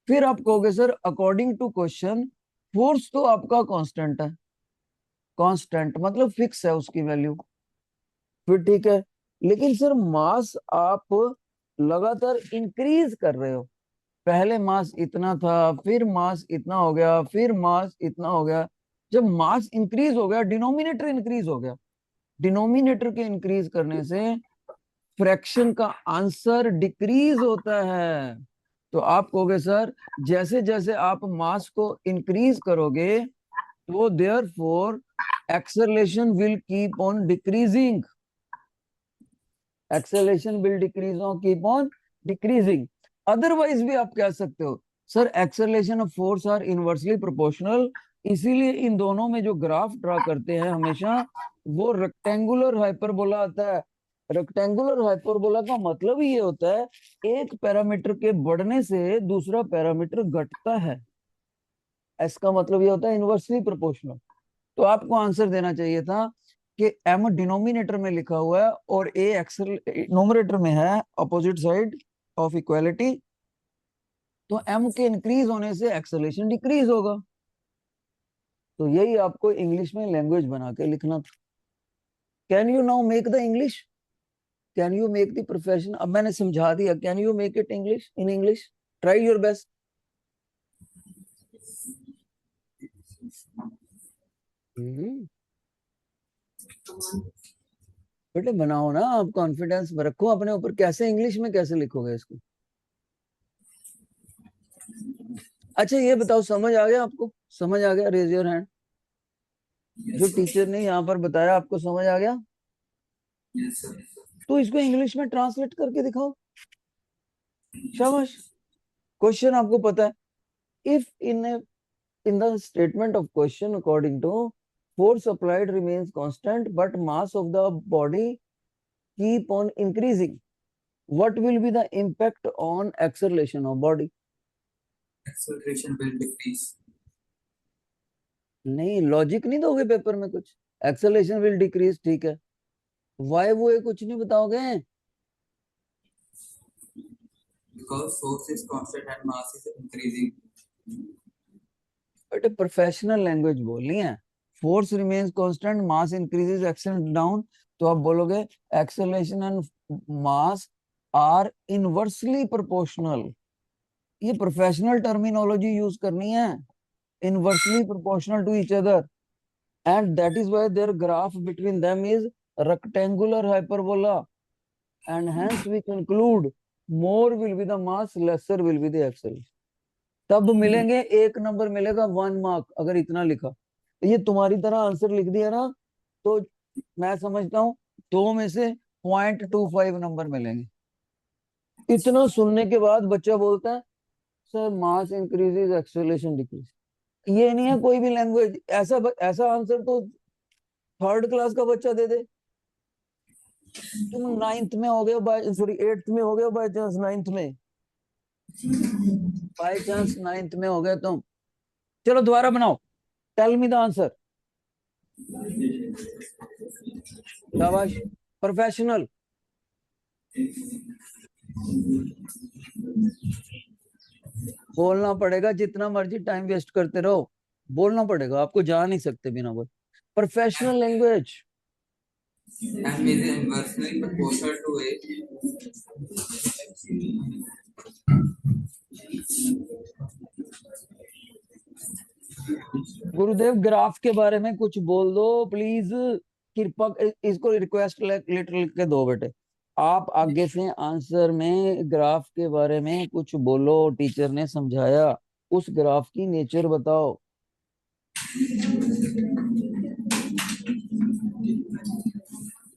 फिर आप कहोगे sir according to question force तो आपका कांस्टेंट है, कांस्टेंट मतलब फिक्स है उसकी वैल्यू। फिर ठीक है, लेकिन सर मास आप लगातार इंक्रीज कर रहे हो। पहले मास इतना था, फिर मास इतना हो गया, फिर मास इतना हो गया। जब मास इंक्रीज हो गया डिनोमिनेटर इंक्रीज हो गया। डिनोमिनेटर के इंक्रीज करने से फ्रैक्शन का आंसर डिक्रीज होता है। तो आप कहोगे सर जैसे जैसे आप मास को इंक्रीज करोगे तो therefore acceleration will keep on decreasing, acceleration will decrease on keep on decreasing. Otherwise भी आप कह सकते हो sir acceleration of force are inversely proportional, इसीलिए इन दोनों में जो ग्राफ ड्रा करते हैं हमेशा वो रेक्टेंगुलर हाइपरबोला आता है। रेक्टेंगुलर हाइपरबोला का मतलब ही ये होता है एक पैरामीटर के बढ़ने से दूसरा पैरामीटर घटता है। इसका मतलब ये होता है इनवर्सली प्रोपोर्शनल। तो आपको आंसर देना चाहिए था कि एम डिनोमिनेटर में लिखा हुआ है और ए एक्सेल नोमरेटर में है, अपोजिट साइड ऑफ इक्वालिटी। तो एम के इंक्रीज होने से एक्सेलरेशन डिक्रीज होगा। तो यही आपको इंग्लिश में लैंग्वेज बना के लिखना था। Can you now make the English, can you make the profession? अब मैंने समझा दिया, can you make it English, in English? Try your best. बेटे बनाओ ना, आप कॉन्फिडेंस रखो अपने ऊपर। कैसे इंग्लिश में कैसे लिखोगे इसको? अच्छा ये बताओ समझ आ गया आपको? समझ आ गया? Raise your hand. जो टीचर ने यहाँ पर बताया आपको समझ आ गया? तो इसको इंग्लिश में ट्रांसलेट करके दिखाओ। शाबाश। क्वेश्चन आपको पता है। If in the statement of question according to force applied remains constant but mass of the body keep on increasing, What will be the impact on acceleration of body? Acceleration will decrease. नहीं, logic नहीं दोगे paper में कुछ? Acceleration will decrease, ठीक है, Y वो ये कुछ नहीं बताओगे? Because force is constant and mass is increasing. But professional language बोलनी है। Force remains constant, mass increases, acceleration down, तो आप बोलोगे acceleration and mass are inversely proportional. ये प्रोफेशनल टर्मिनोलॉजी यूज करनी है, inversely proportional to each other, and that is why their graph between them is rectangular hyperbola, and hence we conclude more will be the mass, lesser will be the acceleration. तब मिलेंगे, एक number मिलेगा 1 mark अगर इतना लिखा। ये तुम्हारी तरह आंसर लिख दिया ना, तो मैं समझता हूँ 2 में से 0.25 नंबर मिलेंगे। इतना सुनने के बाद बच्चा बोलता है सर मास इंक्रीजेज एक्सेलरेशन डिक्रीज। ये नहीं है कोई भी लैंग्वेज, ऐसा आंसर तो 3rd क्लास का बच्चा दे दे। तुम 9th में हो गए, बाय सॉरी 8th में हो गए, बाय चांस 9th में, बाय चांस 9th में हो गए तुम। चलो दोबारा बनाओ, टेल मी द आंसर। शाबाश, प्रोफेशनल। बोलना पड़ेगा, जितना मर्जी टाइम वेस्ट करते रहो, बोलना पड़ेगा, आपको जा नहीं सकते बिना बोल। Professional language. M is inversely proportional to A. Gurudev graph के बारे में कुछ बोल दो प्लीज, कृपा इसको रिक्वेस्ट लेटर लिख के दो बेटे। आप आगे से आंसर में ग्राफ के बारे में कुछ बोलो, टीचर ने समझाया, उस ग्राफ की नेचर बताओ।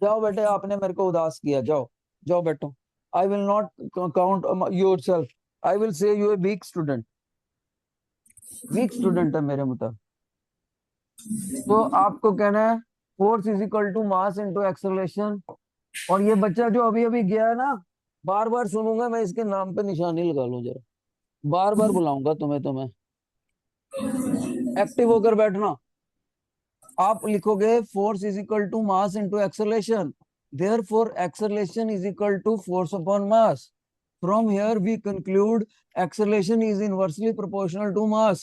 जाओ बेटे, आपने मेरे को उदास किया, जाओ जाओ बैठो। I will not count yourself, I will say you a weak student, weak student है मेरे मुताबिक। तो आपको कहना है force is equal to mass into acceleration, और ये बच्चा जो अभी अभी गया है ना, बार बार सुनूंगा मैं, इसके नाम पे निशानी लगा लूं जरा, बार बार बुलाऊंगा तुम्हें, एक्टिव होकर बैठना। आप लिखोगे force is equal to mass into acceleration, therefore acceleration is equal to force upon mass. From here we conclude acceleration is inversely proportional to mass,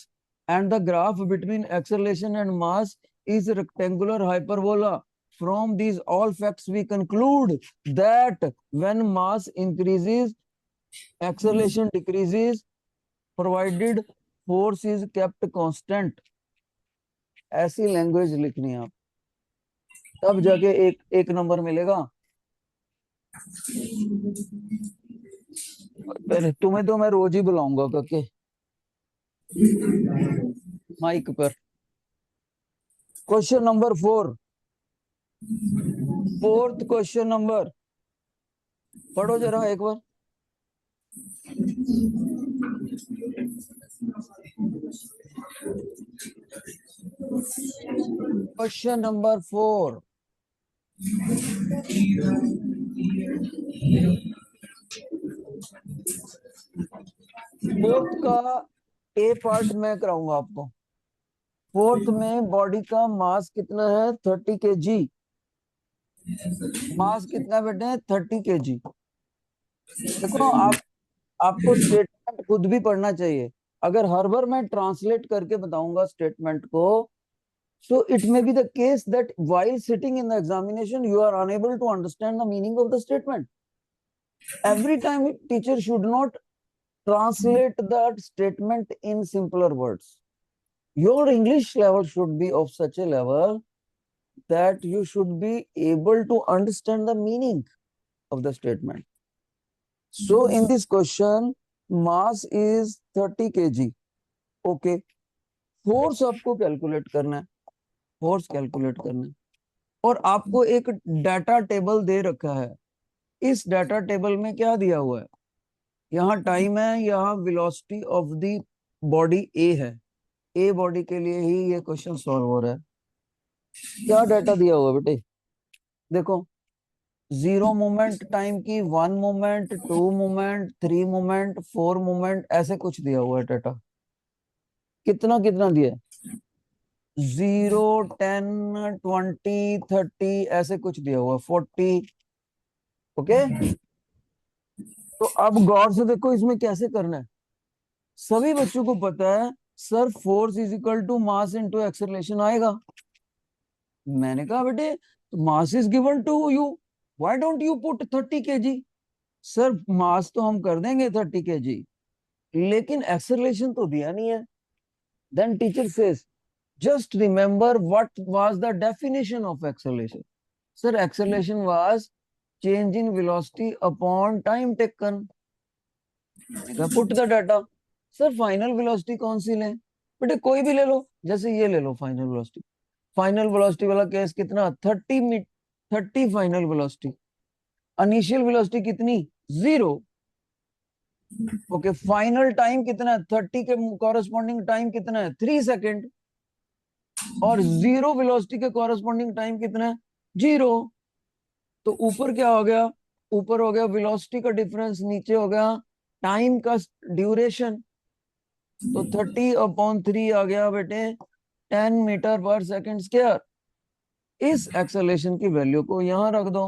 and the graph between acceleration and mass is rectangular hyperbola. From these all facts we conclude that when mass increases, acceleration decreases, provided force is kept constant. ऐसी language लिखनी है आप, तब जाके एक number मिलेगा। तुम्हें तो मैं रोज ही बुलाऊंगा करके माइक पर। Question number 4, 4th question number, पढ़ो जरा एक बार। क्वेश्चन नंबर 4, फोर्थ का ए पार्ट मैं कराऊंगा आपको। फोर्थ में बॉडी का मास कितना है? 30 kg। मास कितना बेटे? 30 kg। देखो आपको स्टेटमेंट खुद भी पढ़ना चाहिए। अगर हर बार मैं ट्रांसलेट करके बताऊंगा स्टेटमेंट को, so it may be the case that while sitting in the examination you are unable to understand the meaning of the statement. Every time teacher should not translate that statement in simpler words. Your English level should be of such a level that you should be able to understand the meaning of the statement. So in this question, mass is 30 kg. Okay. Force आपको calculate करना है, force calculate करना है, और आपको एक data table दे रखा है। इस डाटा टेबल में क्या दिया हुआ है? यहाँ टाइम है, यहाँ वेलोसिटी ऑफ द बॉडी ए है, ए बॉडी के लिए ही ये क्वेश्चन सॉल्व हो रहा है। क्या डाटा दिया हुआ बेटे? देखो 0 मोमेंट टाइम की, 1 मोमेंट, 2 मोमेंट, 3 मोमेंट, 4 मोमेंट, ऐसे कुछ दिया हुआ है डाटा। कितना कितना दिया है? 0, 10, 20, 30, ऐसे कुछ दिया हुआ है, 40। ओके, तो अब गौर से देखो इसमें कैसे करना है। सभी बच्चों को पता है sir force is equal to mass into acceleration आएगा। मैंने कहा बेटे mass is given to you, why don't you put 30 kg। Sir mass तो हम कर देंगे 30 kg, लेकिन एक्सेलरेशन तो दिया नहीं है। Then teacher says just remember what was the definition of acceleration. Sir acceleration was change in velocity upon time taken. Put the data. Sir final velocity कौन सी लें? बेटे कोई भी ले लो, जैसे ये ले लो फाइनल वेलोसिटी। फाइनल वेलोसिटी वाला केस कितना? 30 फाइनल वेलोसिटी। इनिशियल वेलोसिटी कितनी? 0। ओके, फाइनल टाइम कितना है? 30 के कॉरेस्पॉन्डिंग टाइम कितना है? 3 सेकेंड। और 0 वेलोसिटी के कॉरेस्पॉन्डिंग टाइम कितना है? 0। तो ऊपर क्या हो गया? ऊपर हो गया वेलोसिटी का डिफरेंस, नीचे हो गया टाइम का ड्यूरेशन। तो 30/3 आ गया बेटे 10 मीटर पर सेकेंड स्क्वायर। इस एक्सेलरेशन की वैल्यू को यहां रख दो,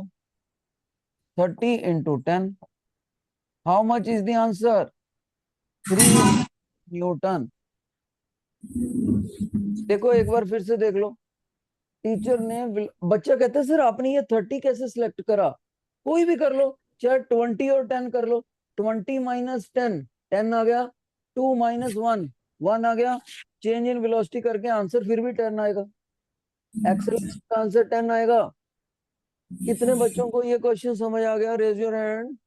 30 into 10। How much is the answer? 3 Newton. देखो एक बार फिर से देख लो। टीचर ने बच्चा कहता है सर आपने ये 30 कैसे सिलेक्ट करा? कोई भी कर लो, चाहे 20 और 10 कर लो। 20 माइनस 10, 10 आ गया। 2 माइनस 1, 1 आ गया। चेंज इन वेलोसिटी करके आंसर फिर भी 10 आएगा। एक्सेलरेशन का आंसर 10 आएगा। कितने बच्चों को ये क्वेश्चन समझ आ गया? Raise your hand.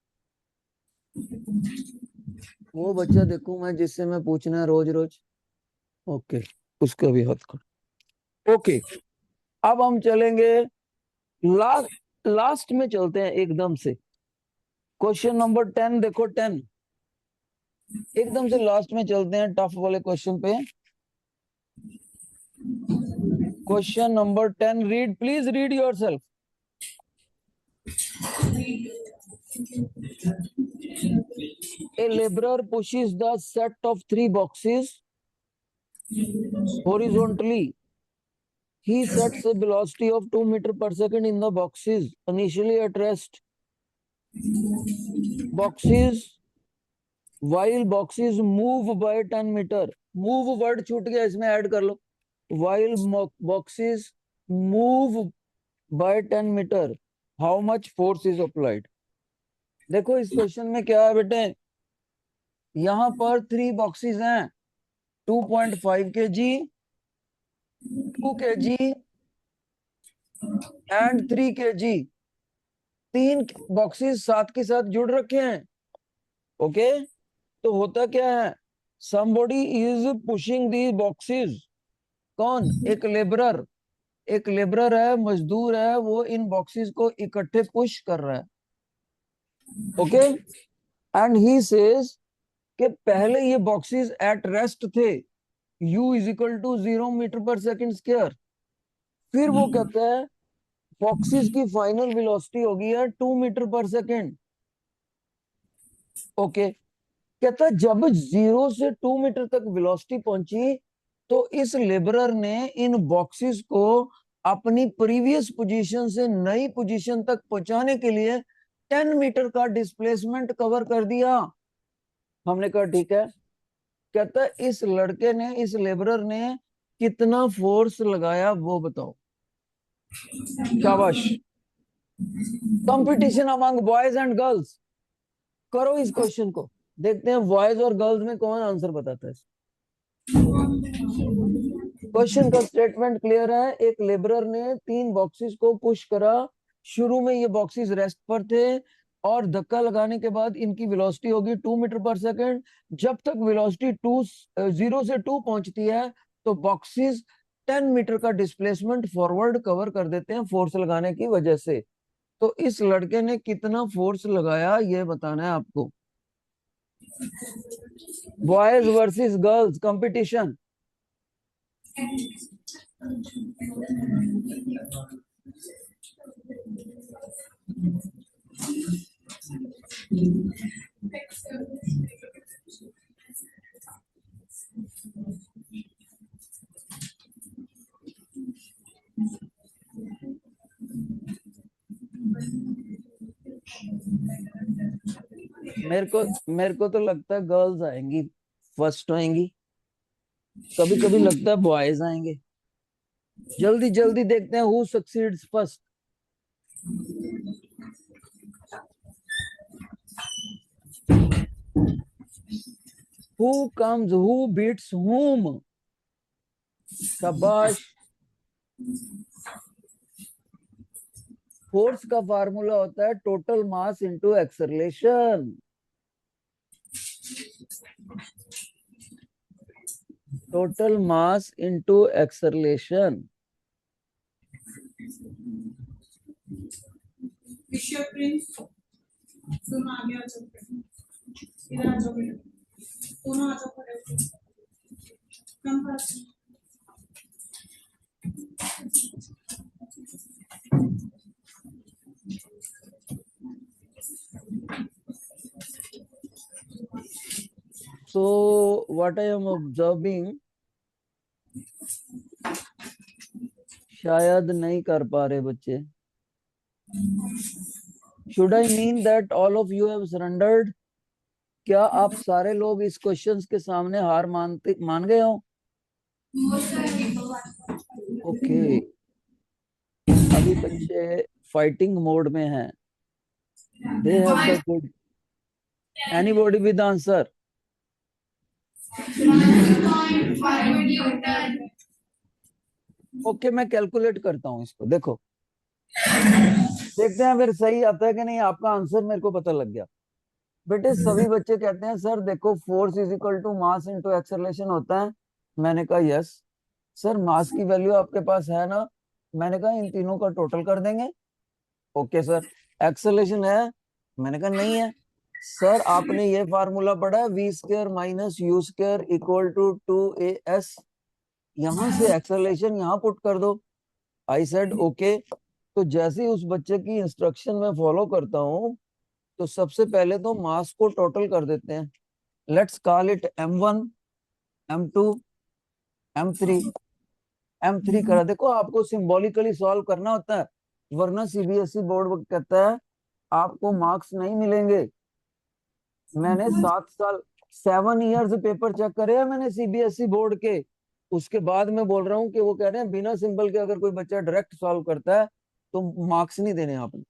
वो बच्चा देखूं मैं जिससे मैं पूछना है रोज रोज। ओके, उसका भी हाथ कर। ओके, अब हम चलेंगे लास्ट, लास्ट में चलते हैं एकदम से। क्वेश्चन नंबर 10 देखो, 10 एकदम से लास्ट में चलते हैं टफ वाले क्वेश्चन पे। Question number 10, read please, read yourself. A laborer pushes the set of 3 boxes horizontally. He sets a velocity of 2 meter per second in the boxes initially at rest. Boxes while boxes move by 10 meter. Move word छूट गया, इसमें add कर लो। While boxes move by 10 meter, how much force is applied? देखो इस question में क्या है बेटे, यहां पर 3 बॉक्सेस हैं, 2.5 kg, 2 kg and 3 kg। 3 boxes साथ के साथ जुड़ रखे हैं। ओके, तो होता क्या है, somebody is pushing the boxes. कौन? एक लेबरर। एक लेबरर है, मजदूर है, वो इन बॉक्सेस को इकट्ठे पुश कर रहा है। ओके, एंड ही सेज कि पहले ये बॉक्सेस एट रेस्ट थे, u is equal to 0 metre per second square. फिर वो कहता है बॉक्सेस की फाइनल वेलोसिटी होगी है 2 मीटर पर सेकंड। ओके, कहता है जब 0 से 2 मीटर तक वेलोसिटी पहुंची तो इस लेबरर ने इन बॉक्सेस को अपनी प्रीवियस पोजीशन से नई पोजीशन तक पहुंचाने के लिए 10 मीटर का डिस्प्लेसमेंट कवर कर दिया। हमने कहा ठीक है। कहता है इस लड़के ने, इस लेबरर ने कितना फोर्स लगाया वो बताओ। शाबाश। Competition among boys and girls. करो इस क्वेश्चन को, देखते हैं बॉयज और गर्ल्स में कौन आंसर बताता है। क्वेश्चन का स्टेटमेंट क्लियर है। एक लेबरर ने 3 बॉक्सेस को पुश करा। शुरू में ये बॉक्सेस रेस्ट पर थे और धक्का लगाने के बाद इनकी वेलोसिटी होगी 2 मीटर पर सेकंड। जब तक वेलोसिटी 0 से 2 पहुंचती है तो बॉक्सेस 10 मीटर का डिस्प्लेसमेंट फॉरवर्ड कवर कर देते हैं फोर्स लगाने की वजह से। तो इस लड़के ने कितना फोर्स लगाया ये बताना है आपको। Boys versus girls competition. मेरे को तो लगता है गर्ल्स आएंगी, फर्स्ट आएंगी। कभी कभी लगता है बॉयज आएंगे। जल्दी जल्दी देखते हैं who succeeds first. Who comes, who beats whom। शाबाश। फोर्स का फार्मूला होता है total mass into acceleration. Total mass into acceleration. Vishwa Prince तुम आगे आ जाओ, इधर आ जाओ, दोनों आ जाओ खड़े होके। कम पास So what I am observing, शायद नहीं कर पा रहे बच्चे। Should I mean that all of you have surrendered? क्या आप सारे लोग इस क्वेश्चंस के सामने हार मान गए हो? ओके, अभी बच्चे फाइटिंग मोड में हैं। They have the good. Anybody with the answer? 1.5 Newton. Okay, मैं कैलकुलेट करता हूँ इसको। देखो, देखते हैं फिर सही आता है कि नहीं। आपका आंसर मेरे को पता लग गया। बेटे सभी बच्चे कहते हैं सर देखो force is equal to mass into acceleration होता है। मैंने कहा यस सर, मास की वैल्यू आपके पास है ना। मैंने कहा इन तीनों का टोटल कर देंगे। Okay sir. एक्सेलरेशन है? मैंने कहा नहीं है। सर आपने ये फार्मूला पढ़ा है, v square minus u square equal to 2as। यहां से एक्सेलरेशन यहाँ पुट कर दो। I said okay. तो जैसे ही उस बच्चे की इंस्ट्रक्शन में फॉलो करता हूँ, तो सबसे पहले तो मास को टोटल कर देते हैं। Let's call it m1, m2, m3। m3 करा। देखो आपको सिंबॉलिकली सॉल्व करना होता है, वरना सीबीएसई बोर्ड कहता है आपको मार्क्स नहीं मिलेंगे। मैंने 7 साल 7 इयर्स पेपर चेक करे हैं मैंने सीबीएसई बोर्ड के। उसके बाद मैं बोल रहा हूँ कि वो कह रहे हैं बिना सिंबल के अगर कोई बच्चा डायरेक्ट सॉल्व करता है तो मार्क्स नहीं देने आपने।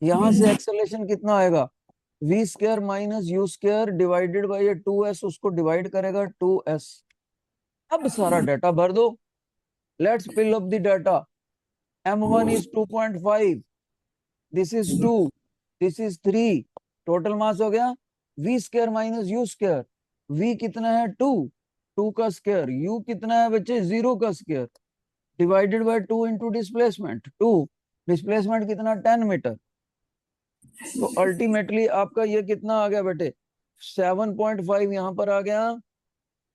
यहाँ से एक्सेलरेशन कितना आएगा? V square minus u square divided by 2s, उसको डिवाइड करेगा 2s। अब सारा डाटा भर दो। Let's fill up the data. m1 is 2.5, this is 2, this is 3। Total mass हो गया v square minus u square. V कितना है 2, 2 का स्क्वायर। यू कितना है बच्चे 0 का square divided by 2 into displacement 2। Displacement कितना 10 मीटर। तो अल्टीमेटली आपका ये कितना आ गया बेटे 7.5 यहाँ पर आ गया,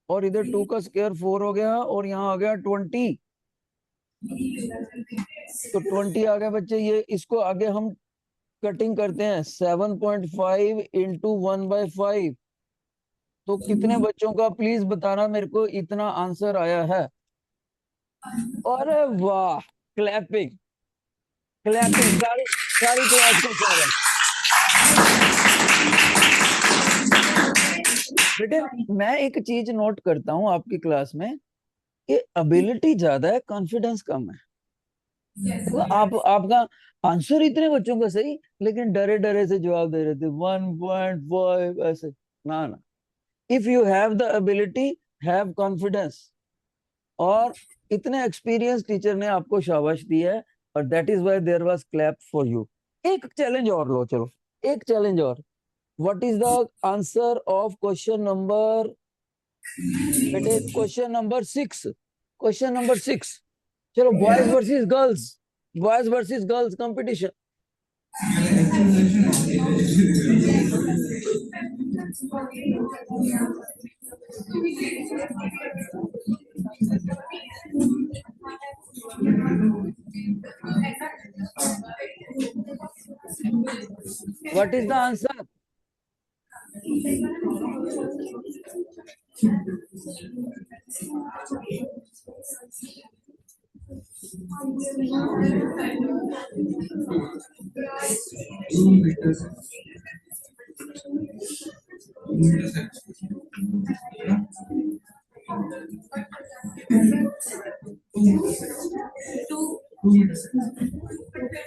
और इधर 2 का स्क्वायर 4 हो गया, और यहाँ आ गया 20। तो 20 आ गया बच्चे। ये इसको आगे हम कटिंग करते हैं 7.5 इंटू 1/5। तो कितने बच्चों का प्लीज बताना मेरे को इतना आंसर आया है? अरे वाह, क्लैपिंग क्लैपिंग। सारी सारी क्लास को स्वागत। बेटे मैं एक चीज नोट करता हूँ आपकी क्लास में कि एबिलिटी ज्यादा है, कॉन्फिडेंस कम है। तो आपका आंसर इतने बच्चों का सही, लेकिन डरे डरे से जवाब दे रहे थे 1.5 ऐसे। ना ना, if you have the ability, have confidence. और इतने एक्सपीरियंस टीचर ने आपको शाबाश दी है, और that is why there was clap for you. एक चैलेंज और लो, चलो एक चैलेंज और। What is the answer of question number, बेटे क्वेश्चन नंबर 6? Question number 6। चलो boys versus girls, boys versus girls competition. What is the answer?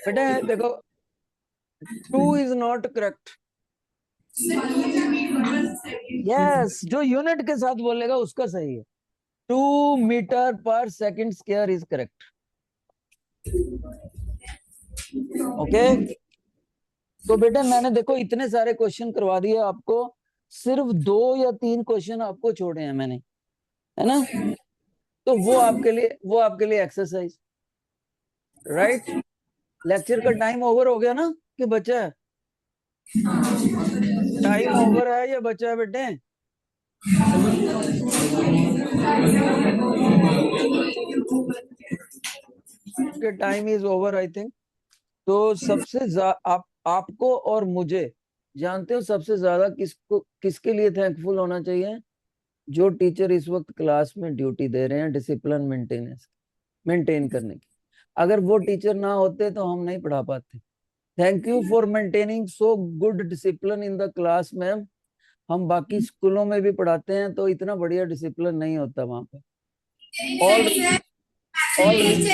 बेटा देखो, 2 is not correct. Yes, जो यूनिट के साथ बोलेगा उसका सही है. 2 metre per second square is correct. Okay, तो बेटा मैंने देखो इतने सारे क्वेश्चन करवा दिए आपको, सिर्फ 2 या 3 क्वेश्चन आपको छोड़े हैं मैंने, है ना? तो वो आपके लिए एक्सरसाइज, राइट? लेक्चर का टाइम ओवर हो गया ना कि बचा है? टाइम ओवर है या बचा है बेटे? Time is over I think. तो सबसे आपको और मुझे जानते हो सबसे ज्यादा किसके लिए थैंकफुल होना चाहिए? जो टीचर इस वक्त क्लास में ड्यूटी दे रहे हैं डिसिप्लिन मेंटेन करने की. अगर वो टीचर ना होते तो हम नहीं पढ़ा पाते. Thank you for maintaining so good discipline in the class ma'am. हम बाकी स्कूलों में भी पढ़ाते हैं तो इतना बढ़िया डिसिप्लिन नहीं होता वहां पे. Only